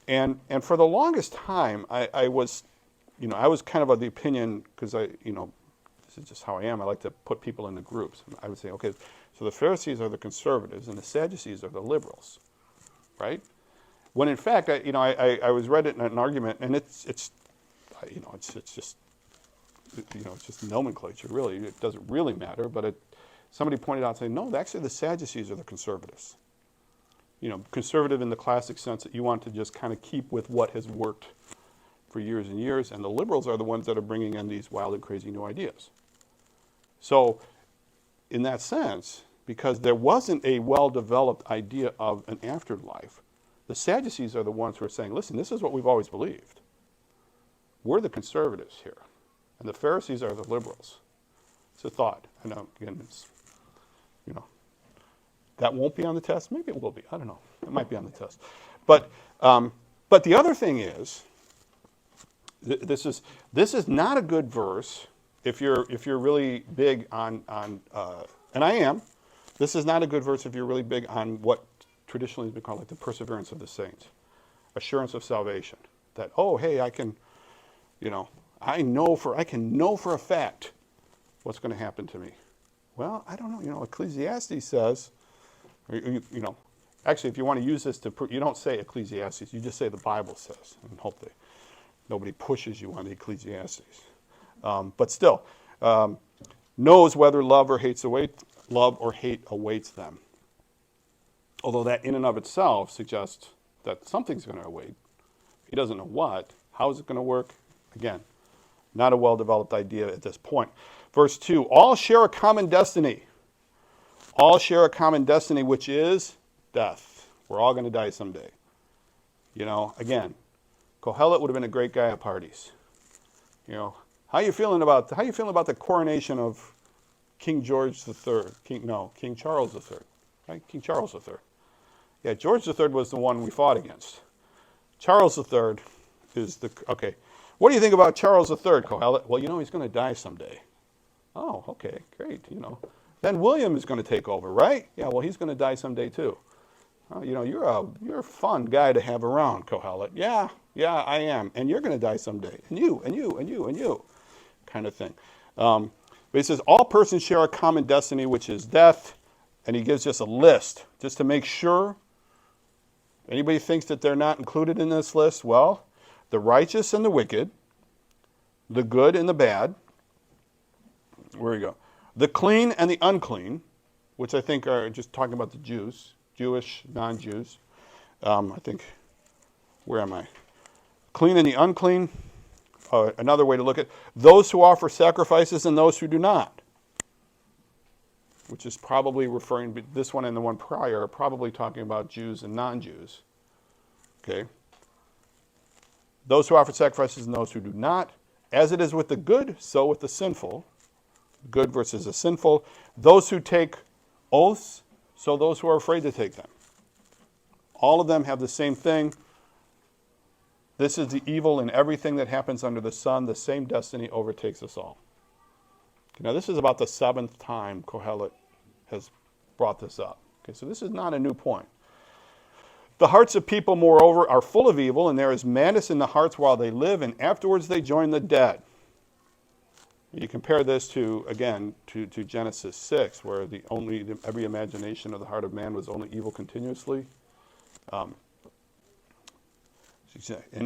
And for the longest time, I was kind of the opinion, because this is just how I am. I like to put people into groups. I would say, okay, so the Pharisees are the conservatives, and the Sadducees are the liberals, right? When in fact, I was read it in an argument, and it's just nomenclature. Really, it doesn't really matter. But somebody pointed out, saying, no, actually, the Sadducees are the conservatives. Conservative in the classic sense that you want to just kind of keep with what has worked for years and years, and the liberals are the ones that are bringing in these wild and crazy new ideas. So, in that sense, because there wasn't a well-developed idea of an afterlife, the Sadducees are the ones who are saying, listen, this is what we've always believed. We're the conservatives here, and the Pharisees are the liberals. It's a thought. I know, again, that won't be on the test. Maybe it will be. I don't know. It might be on the test. But the other thing is, this is not a good verse if you're really big on and I am. This is not a good verse if you're really big on what traditionally has been called like the perseverance of the saints, assurance of salvation. That I can know for a fact what's going to happen to me. Well, I don't know. Ecclesiastes says, actually, if you want to use this you don't say Ecclesiastes, you just say the Bible says, and hope nobody pushes you on the Ecclesiastes. But still, knows whether love or hate awaits them. Although that in and of itself suggests that something's going to await. He doesn't know what. How is it going to work? Again, not a well-developed idea at this point. Verse 2, all share a common destiny. All share a common destiny, which is death. We're all going to die someday. Again, Qohelet would have been a great guy at parties. How you feeling about the coronation of King George III? King Charles III. Right? King Charles III. Yeah, George III was the one we fought against. Charles III is okay. What do you think about Charles III, Qohelet? Well, he's going to die someday. Oh, okay, great. Then William is going to take over, right? Yeah, well, he's going to die someday too. You're a fun guy to have around, Qohelet. Yeah, I am. And you're going to die someday. And you, kind of thing. But he says, all persons share a common destiny, which is death. And he gives just a list, just to make sure. Anybody thinks that they're not included in this list? Well, the righteous and the wicked, the good and the bad. Where we go? The clean and the unclean, which I think are just talking about the Jews, Jewish, non-Jews. I think, where am I? Clean and the unclean. Another way to look at it, those who offer sacrifices and those who do not, which is probably referring to this one and the one prior, are probably talking about Jews and non-Jews. Okay? Those who offer sacrifices and those who do not. As it is with the good, so with the sinful. Good versus the sinful. Those who take oaths, so those who are afraid to take them. All of them have the same thing. This is the evil in everything that happens under the sun. The same destiny overtakes us all. Now, this is about the 7th time Qohelet has brought this up. Okay, so this is not a new point. The hearts of people, moreover, are full of evil, and there is madness in the hearts while they live, and afterwards they join the dead. You compare this to, again, to Genesis 6, where every imagination of the heart of man was only evil continuously. And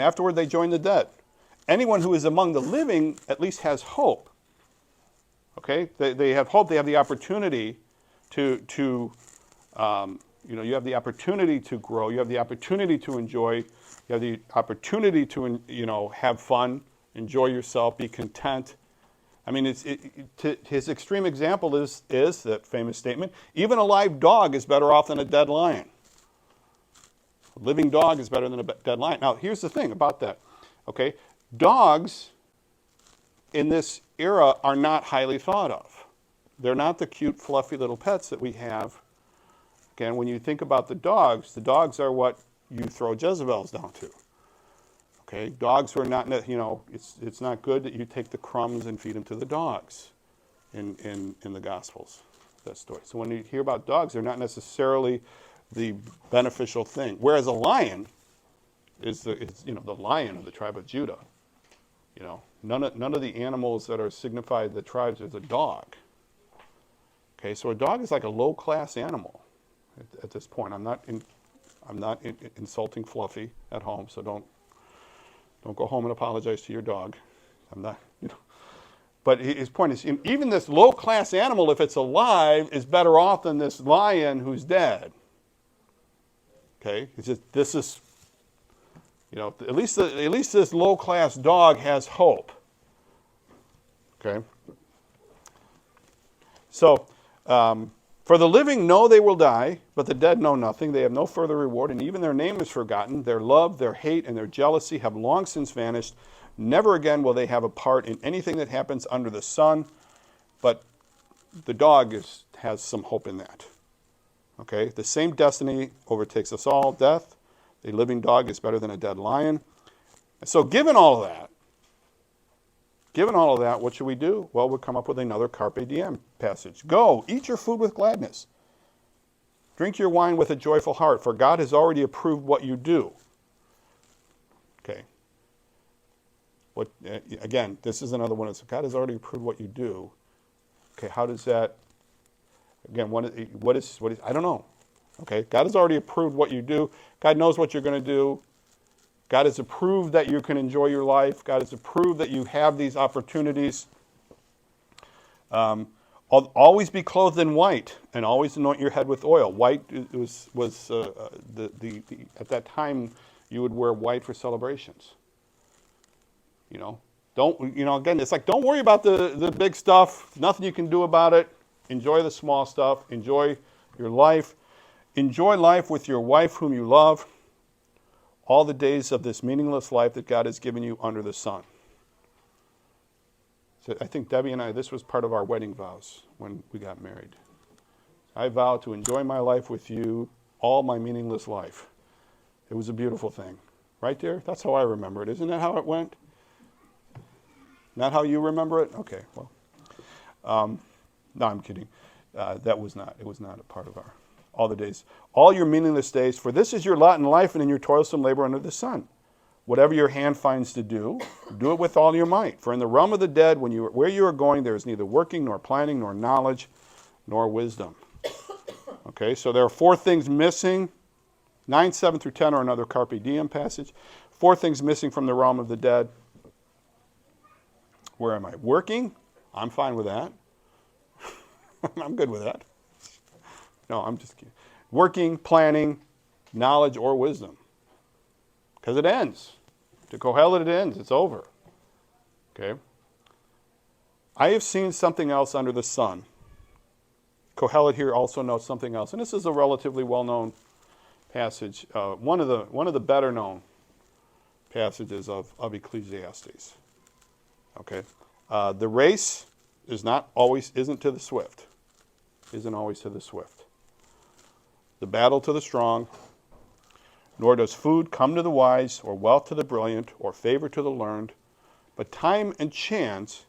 afterward they join the dead. Anyone who is among the living at least has hope. Okay? They have hope. They have the opportunity to you have the opportunity to grow. You have the opportunity to enjoy. You have the opportunity to, have fun, enjoy yourself, be content. I mean, his extreme example is that famous statement, even a live dog is better off than a dead lion. A living dog is better than a dead lion. Now, here's the thing about that. Okay? Dogs in this era are not highly thought of. They're not the cute, fluffy little pets that we have. Again, when you think about the dogs are what you throw Jezebels down to. Okay? Dogs are not, it's not good that you take the crumbs and feed them to the dogs in the Gospels, that story. So when you hear about dogs, they're not necessarily the beneficial thing. Whereas a lion is the lion of the tribe of Judah. None of the animals that are signified the tribes is a dog. Okay, so a dog is like a low-class animal at this point. I'm not insulting Fluffy at home, so don't go home and apologize to your dog. I'm not, But his point is, even this low-class animal, if it's alive, is better off than this lion who's dead. Okay, it's just, this is, at least this low-class dog has hope. Okay. So, for the living know they will die, but the dead know nothing. They have no further reward, and even their name is forgotten. Their love, their hate, and their jealousy have long since vanished. Never again will they have a part in anything that happens under the sun. But the dog has some hope in that. Okay, the same destiny overtakes us all, death. A living dog is better than a dead lion. So given all of that, what should we do? Well, we'll come up with another Carpe Diem passage. Go, eat your food with gladness. Drink your wine with a joyful heart, for God has already approved what you do. Okay. Again, this is another one. God has already approved what you do. Okay, how does that... Again, what is I don't know. Okay, God has already approved what you do. God knows what you're going to do. God has approved that you can enjoy your life. God has approved that you have these opportunities. Always be clothed in white, and always anoint your head with oil. White was at that time you would wear white for celebrations. Again, it's like, don't worry about the big stuff. Nothing you can do about it. Enjoy the small stuff. Enjoy your life. Enjoy life with your wife whom you love. All the days of this meaningless life that God has given you under the sun. So I think Debbie and I, this was part of our wedding vows when we got married. I vow to enjoy my life with you, all my meaningless life. It was a beautiful thing. Right there? That's how I remember it. Isn't that how it went? Not how you remember it? Okay, well. No, I'm kidding. It was not a part of all the days. All your meaningless days, for this is your lot in life and in your toilsome labor under the sun. Whatever your hand finds to do it with all your might. For in the realm of the dead, where you are going, there is neither working, nor planning, nor knowledge, nor wisdom. Okay, so there are 4 things missing. 9, 7 through 10 are another Carpe Diem passage. 4 things missing from the realm of the dead. Where am I? Working? I'm fine with that. I'm good with that. No, I'm just kidding. Working, planning, knowledge, or wisdom. Because it ends. To Qohelet it ends. It's over. Okay? I have seen something else under the sun. Qohelet here also notes something else. And this is a relatively well-known passage. One of the better-known passages of Ecclesiastes. Okay? The race isn't to the swift. Isn't always to the swift. The battle to the strong, nor does food come to the wise, or wealth to the brilliant, or favor to the learned, but time and chance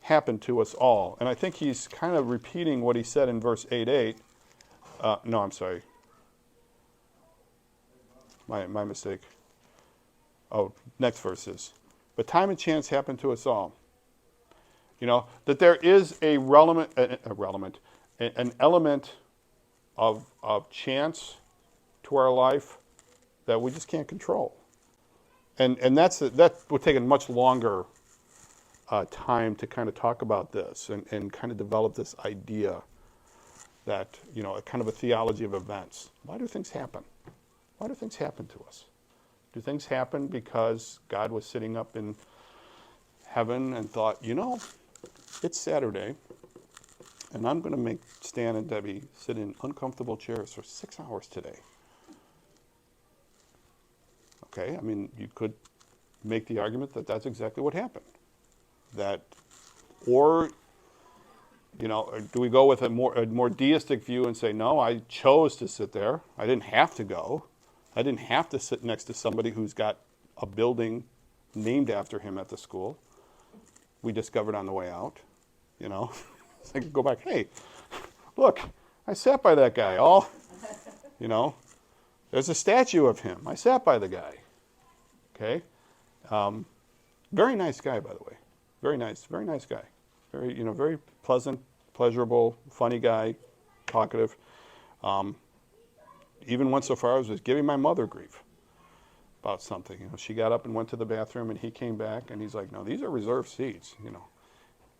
happen to us all. And I think he's kind of repeating what he said in verse 8:8. No, I'm sorry. My mistake. Oh, next verse is, but time and chance happen to us all. You know, that there is an element of chance to our life that we just can't control. And that would take a much longer time to kind of talk about this and kind of develop this idea that, you know, a kind of a theology of events. Why do things happen? Why do things happen to us? Do things happen because God was sitting up in heaven and thought, you know, it's Saturday, and I'm going to make Stan and Debbie sit in uncomfortable chairs for 6 hours today. Okay, I mean, you could make the argument that that's exactly what happened. Or, you know, do we go with a more deistic view and say, no, I chose to sit there. I didn't have to go. I didn't have to sit next to somebody who's got a building named after him at the school. We discovered on the way out, you know. I could go back, hey, look, I sat by that guy. You know, there's a statue of him. I sat by the guy. Okay? Very nice guy, by the way. Very nice guy. Very pleasant, pleasurable, funny guy, talkative. Even went so far as was giving my mother grief about something. You know, she got up and went to the bathroom, and he came back, and he's like, no, these are reserved seats, you know.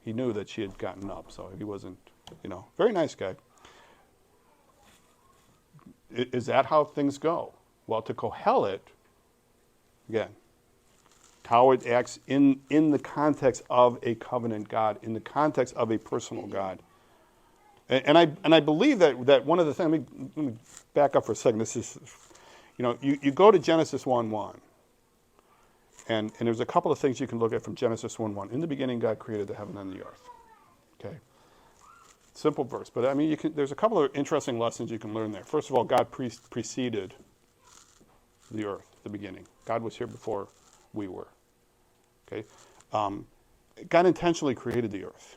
He knew that she had gotten up, so he wasn't, you know, very nice guy. Is that how things go? Well, to Qohelet, again, how it acts in the context of a covenant God, in the context of a personal God. And I believe that one of the things, let me back up for a second. This is, you know, you go to Genesis 1:1, and there's a couple of things you can look at from Genesis 1:1. In the beginning, God created the heaven and the earth. Okay, simple verse, but I mean, there's a couple of interesting lessons you can learn there. First of all, God preceded the earth, the beginning. God was here before we were. Okay, God intentionally created the earth.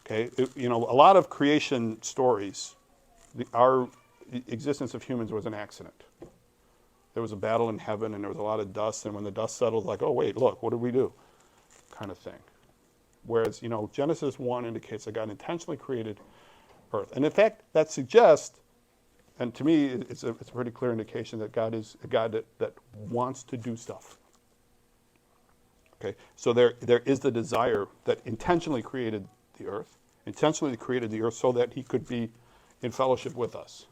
Okay, you know, a lot of creation stories, our existence of humans was an accident. There was a battle in heaven, and there was a lot of dust, and when the dust settled, like, oh, wait, look, what did we do? Kind of thing. Whereas, you know, Genesis 1 indicates that God intentionally created earth. And in fact, that suggests, and to me, it's a pretty clear indication that God is a God that wants to do stuff. Okay, so there is the desire that intentionally created the earth so that he could be in fellowship with us.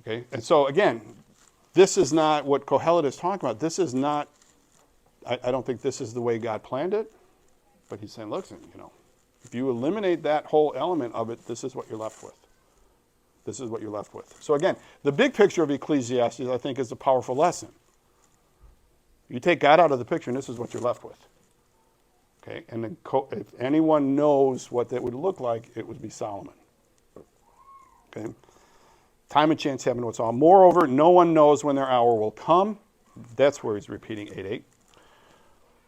Okay, and so again, this is not what Qohelet is talking about. This is not, I don't think this is the way God planned it, but he's saying, listen, you know, if you eliminate that whole element of it, this is what you're left with. This is what you're left with. So again, the big picture of Ecclesiastes, I think, is a powerful lesson. You take God out of the picture, and this is what you're left with. Okay, and if anyone knows what that would look like, it would be Solomon. Okay, time and chance happen to us all. Moreover, no one knows when their hour will come. That's where he's repeating 8:8.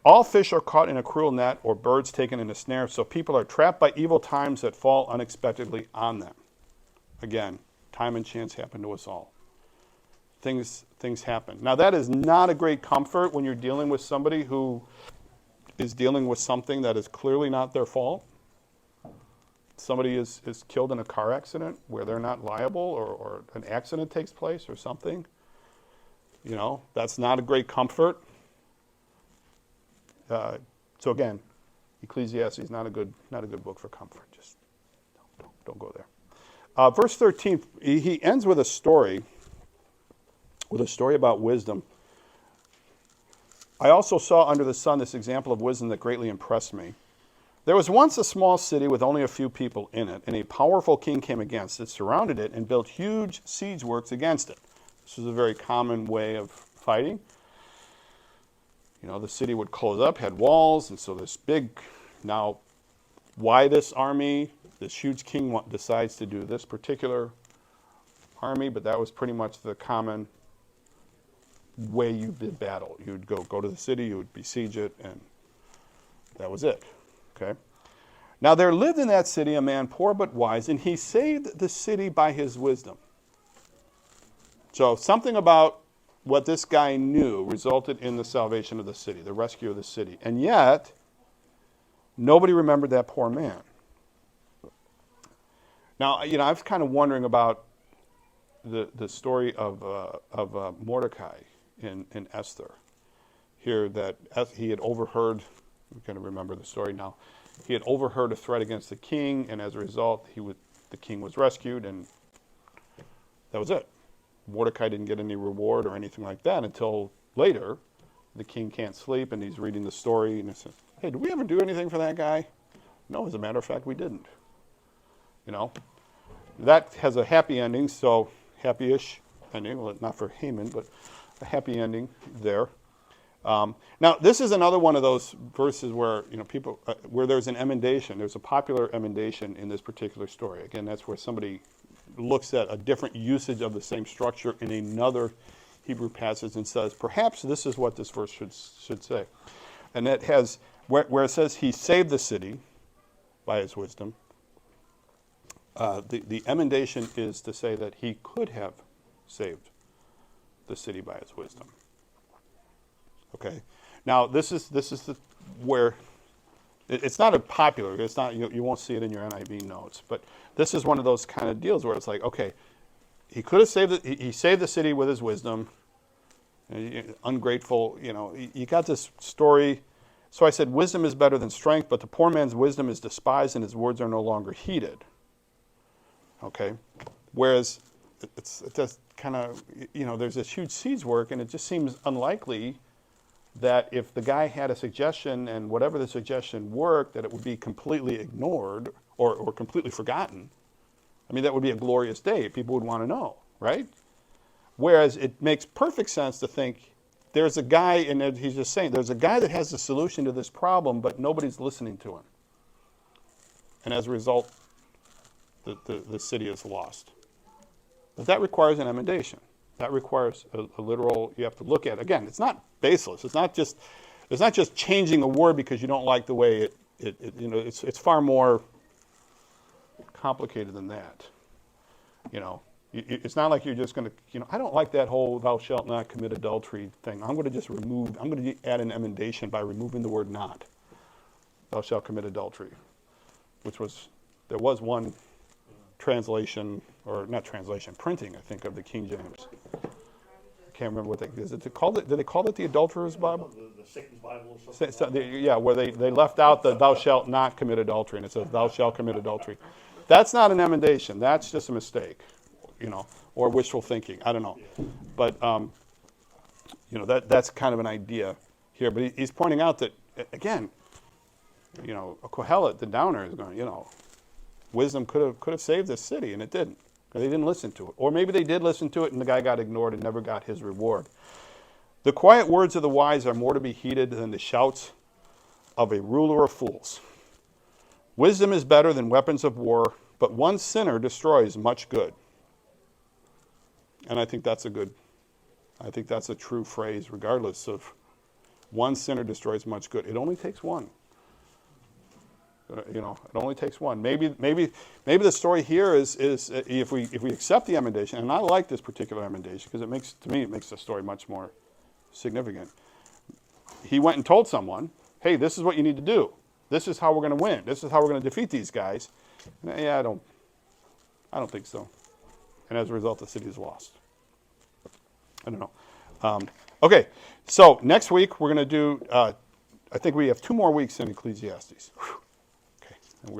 All fish are caught in a cruel net, or birds taken in a snare, so people are trapped by evil times that fall unexpectedly on them. Again, time and chance happen to us all. Things happen. Now, that is not a great comfort when you're dealing with somebody who is dealing with something that is clearly not their fault. Somebody is killed in a car accident where they're not liable, or an accident takes place or something. You know, that's not a great comfort. So again, Ecclesiastes is not a good book for comfort. Just don't go there. Verse 13, he ends with a story about wisdom. I also saw under the sun this example of wisdom that greatly impressed me. There was once a small city with only a few people in it, and a powerful king came against it, surrounded it, and built huge siege works against it. This was a very common way of fighting. You know, the city would close up, had walls, and so this big, now, why this army? This huge king decides to do this particular army, but that was pretty much the common way you did battle. You would go to the city, you would besiege it, and that was it. Okay. Now there lived in that city a man poor but wise, and he saved the city by his wisdom. So something about what this guy knew resulted in the salvation of the city, the rescue of the city. And yet, nobody remembered that poor man. Now, you know, I was kind of wondering about the story of Mordecai in Esther. Here that he had overheard, I'm going to remember the story now, he had overheard a threat against the king, and as a result, the king was rescued, and that was it. Mordecai didn't get any reward or anything like that until later. The king can't sleep, and he's reading the story, and he says, hey, did we ever do anything for that guy? No, as a matter of fact, we didn't. You know, that has a happy ending, so happy-ish ending, well, not for Haman, but a happy ending there. Now, this is another one of those verses where, you know, people, where there's an emendation. There's a popular emendation in this particular story. Again, that's where somebody looks at a different usage of the same structure in another Hebrew passage and says, perhaps this is what this verse should say. And that has, where it says he saved the city by his wisdom, the emendation is to say that he could have saved the city by his wisdom. Okay. Now this is where it's not a popular. It's not, you won't see it in your NIV notes, but this is one of those kind of deals where it's like, okay, he could have saved it. He saved the city with his wisdom. Ungrateful, you know. You got this story. So I said, wisdom is better than strength, but the poor man's wisdom is despised, and his words are no longer heeded. Okay, whereas it's just kind of, you know, there's this huge siege work, and it just seems unlikely that if the guy had a suggestion and whatever the suggestion worked, that it would be completely ignored or completely forgotten. I mean, that would be a glorious day. People would want to know, right? Whereas it makes perfect sense to think there's a guy, and he's just saying, there's a guy that has the solution to this problem, but nobody's listening to him. And as a result, the city is lost. But that requires an emendation. That requires a literal, you have to look at it. Again, it's not baseless. It's not just changing a word because you don't like the way it you know, it's far more complicated than that. You know, it's not like you're just going to, you know, I don't like that whole thou shalt not commit adultery thing. I'm going to add an emendation by removing the word not. Thou shalt commit adultery, there was one translation, or not translation, printing, I think, of the King James. I can't remember what did they call it the Adulterer's Bible? The Satan's Bible or something. Yeah, where they left out the thou shalt not commit adultery, and it says thou shalt commit adultery. That's not an emendation. That's just a mistake, you know, or wishful thinking. I don't know. But, you know, that's kind of an idea here. But he's pointing out that, again, you know, Qohelet, the downer, is going, you know, wisdom could have saved this city, and it didn't. They didn't listen to it. Or maybe they did listen to it, and the guy got ignored and never got his reward. The quiet words of the wise are more to be heeded than the shouts of a ruler of fools. Wisdom is better than weapons of war, but one sinner destroys much good. And I think that's a true phrase, regardless of one sinner destroys much good. It only takes one. You know, it only takes one. Maybe the story here is if we accept the emendation, and I like this particular emendation because it makes the story much more significant. He went and told someone, "Hey, this is what you need to do. This is how we're going to win. This is how we're going to defeat these guys." And, yeah, I don't think so. And as a result, the city is lost. I don't know. Okay, so next week we're going to do, I think we have 2 more weeks in Ecclesiastes. Whew. Okay, and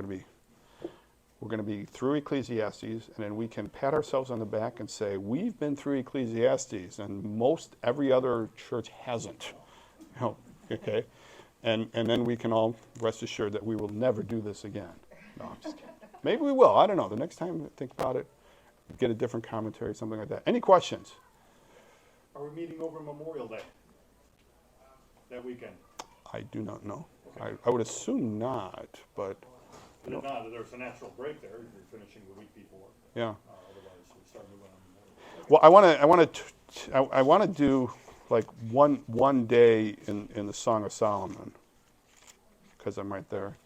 we're going to be through Ecclesiastes, and then we can pat ourselves on the back and say, we've been through Ecclesiastes, and most every other church hasn't. You know, okay? And then we can all rest assured that we will never do this again. No, I'm just kidding. Maybe we will. I don't know. The next time we think about it, get a different commentary, something like that. Any questions? Are we meeting over Memorial Day that weekend? I do not know. Okay. I would assume not, but But if not, there's a natural break there. You're finishing the week before. yeah. Otherwise, we start moving on Memorial Day. Well, I want to do like one day in the Song of Solomon, because I'm right there.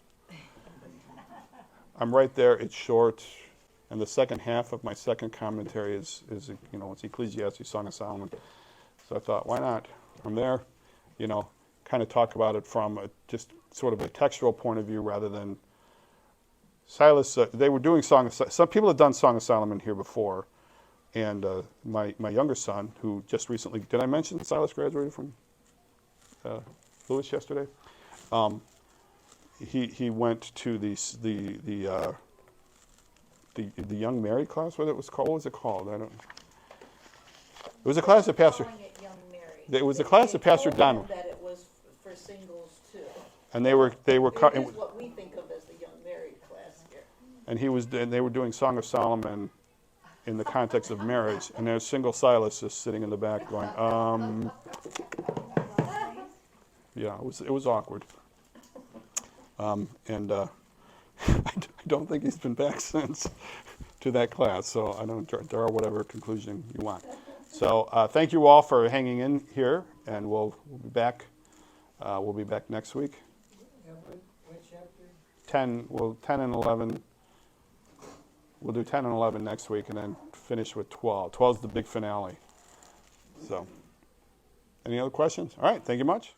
I'm right there. It's short, and the second half of my second commentary is it's Ecclesiastes, Song of Solomon. So I thought, why not? I'm there, kind of talk about it from just sort of a textual point of view rather than Silas. They were doing some people have done Song of Solomon here before, and my younger son, who just recently, did I mention Silas graduated from Lewis yesterday? He went to the young married class. What was it called? I don't. It was a class that Pastor. Calling it Young Married. It was a class that Pastor They told Don. him that it was for singles too. And they were. It is what we think of as the Young Married class here. And they were doing Song of Solomon in the context of marriage, and there's single Silas just sitting in the back going, yeah, it was awkward. And I don't think he's been back since to that class, so I don't draw whatever conclusion you want. So thank you all for hanging in here, and we'll be back. We'll be back next week. What chapter? 10 and 11. We'll do 10 and 11 next week, and then finish with 12. 12 is the big finale. So, any other questions? All right, thank you much.